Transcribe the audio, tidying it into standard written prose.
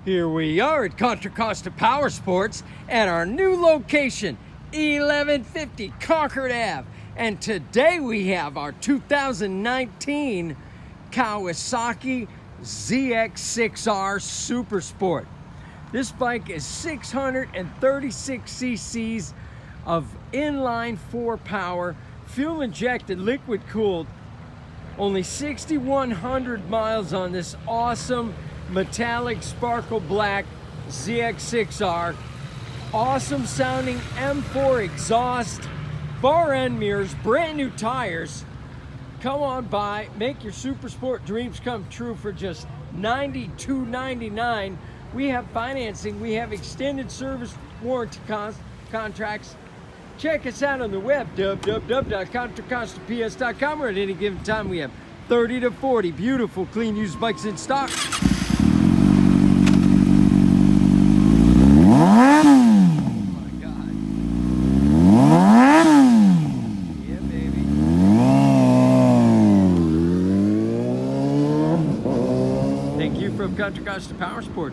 Here we are at Contra Costa Powersports at our new location, 1150 Concord Ave. And today we have our 2019 Kawasaki ZX6R Supersport. This bike is 636 cc's of inline 4 power, fuel injected, liquid cooled. Only 6,100 miles on this awesome metallic sparkle black ZX6R. Awesome sounding M4 exhaust, far end mirrors, brand new tires. Come on by, make your Supersport dreams come true for just $92.99. We have financing, we have extended service warranty contracts. Check us out on the web, www.contracostaps.com, or at any given time we have 30 to 40 beautiful, clean used bikes in stock. Oh my God. Yeah, baby. Thank you from Contra Costa Powersports.